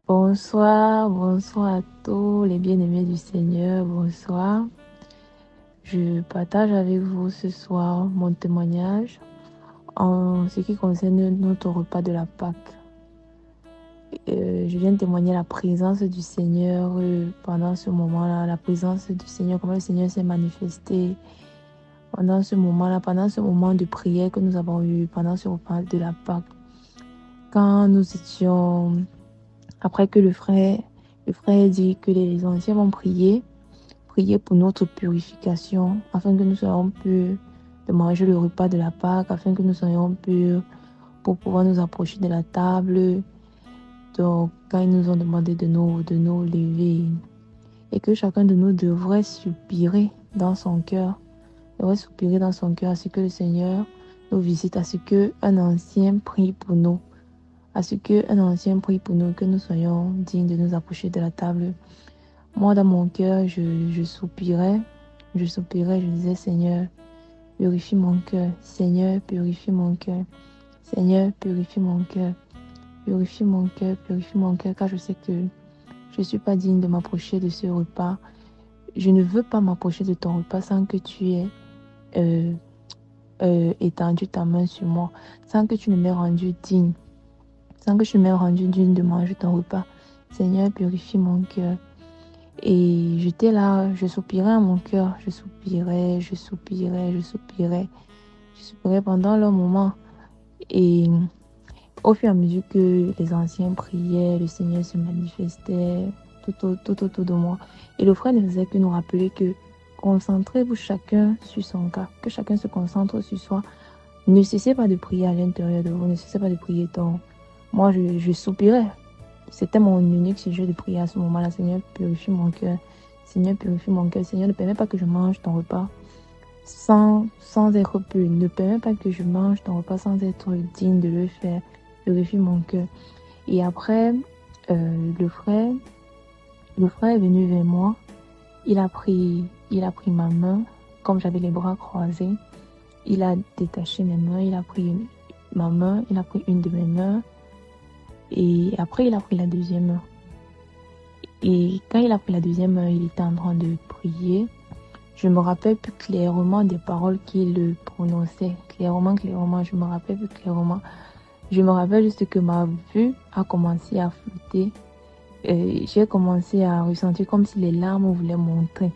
Bonsoir, bonsoir à tous les bien-aimés du Seigneur, bonsoir. Je partage avec vous ce soir mon témoignage en ce qui concerne notre repas de la Pâque. Je viens de témoigner la présence du Seigneur pendant ce moment-là, la présence du Seigneur, comment le Seigneur s'est manifesté pendant ce moment-là, pendant ce moment de prière que nous avons eu pendant ce repas de la Pâque. Quand nous étions, après que le frère dit que les anciens vont prier pour notre purification, afin que nous soyons purs de manger le repas de la Pâque, afin que nous soyons purs pour pouvoir nous approcher de la table. Donc, quand ils nous ont demandé de nous lever, et que chacun de nous devrait soupirer dans son cœur, à ce que le Seigneur nous visite, à ce qu'un ancien prie pour nous, que nous soyons dignes de nous approcher de la table. Moi, dans mon cœur, je soupirais, je disais, Seigneur, purifie mon cœur. Seigneur, purifie mon cœur. Seigneur, purifie mon cœur. Purifie mon cœur, car je sais que je ne suis pas digne de m'approcher de ce repas. Je ne veux pas m'approcher de ton repas sans que tu aies étendu ta main sur moi, sans que tu ne m'aies rendu digne, de manger ton repas. Seigneur, purifie mon cœur. Et j'étais là, je soupirais à mon cœur, je soupirais pendant le moment. Et au fur et à mesure que les anciens priaient, le Seigneur se manifestait tout autour de moi. Et le frère ne faisait que nous rappeler que concentrez-vous chacun sur son cas, que chacun se concentre sur soi. Ne cessez pas de prier à l'intérieur de vous, ne cessez pas de prier. Donc, moi, je soupirais. C'était mon unique sujet de prière à ce moment-là. Seigneur, purifie mon cœur. Seigneur, purifie mon cœur. Seigneur, ne permets pas que je mange ton repas sans être pur. Ne permets pas que je mange ton repas sans être digne de le faire. Purifie mon cœur. Et après, le frère est venu vers moi. Il a pris ma main, comme j'avais les bras croisés. Il a détaché mes mains. Il a pris ma main. Il a pris une de mes mains. Et après, il a pris la deuxième main. Et quand il a pris la deuxième main, il était en train de prier. Je me rappelle plus clairement des paroles qu'il prononçait. Clairement, je me rappelle plus clairement. Je me rappelle juste que ma vue a commencé à flotter. J'ai commencé à ressentir comme si les larmes voulaient monter.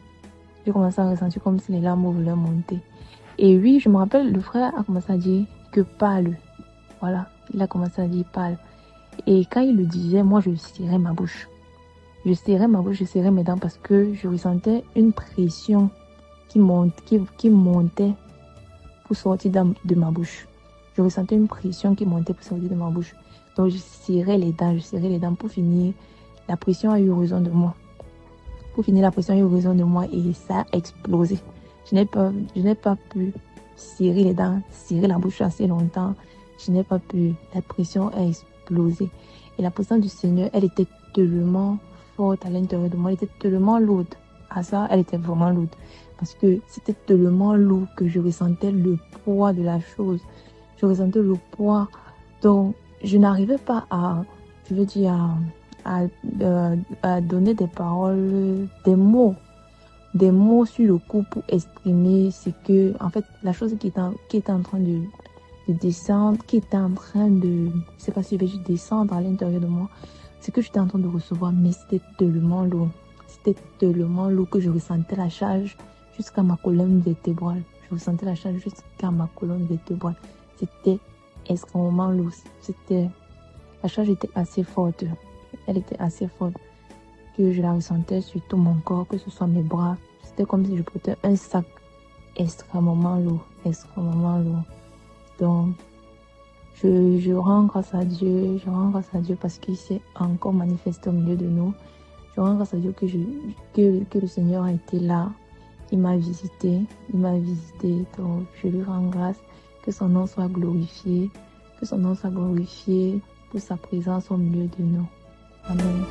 Et oui, je me rappelle, le frère a commencé à dire que parle. Voilà, il a commencé à dire parle. Et quand il le disait, moi, je serrais ma bouche. Je serrais mes dents parce que je ressentais une pression qui montait pour sortir de ma bouche. Je ressentais une pression qui montait pour sortir de ma bouche. Donc, je serrais les dents pour finir. La pression a eu raison de moi. Et ça a explosé. Je n'ai pas pu serrer les dents, serrer la bouche assez longtemps. Je n'ai pas pu. La pression a explosé. Et la présence du Seigneur, elle était tellement forte à l'intérieur de moi. Elle était tellement lourde. À ça, elle était vraiment lourde. Parce que c'était tellement lourd que je ressentais le poids de la chose. Je ressentais le poids. Donc, je n'arrivais pas à donner des paroles, des mots sur le coup pour exprimer ce que, en fait, la chose qui était en train de descendre, je sais pas si je vais juste descendre à l'intérieur de moi, c'est que j'étais en train de recevoir, mais c'était tellement lourd que je ressentais la charge jusqu'à ma colonne vertébrale. C'était extrêmement lourd. La charge était assez forte. Elle était assez forte que je la ressentais sur tout mon corps, que ce soit mes bras. C'était comme si je portais un sac extrêmement lourd. Donc, je rends grâce à Dieu. Parce qu'il s'est encore manifesté au milieu de nous. Je rends grâce à Dieu que le Seigneur a été là. Il m'a visité. Donc, je lui rends grâce. Que son nom soit glorifié. Pour sa présence au milieu de nous. Amen.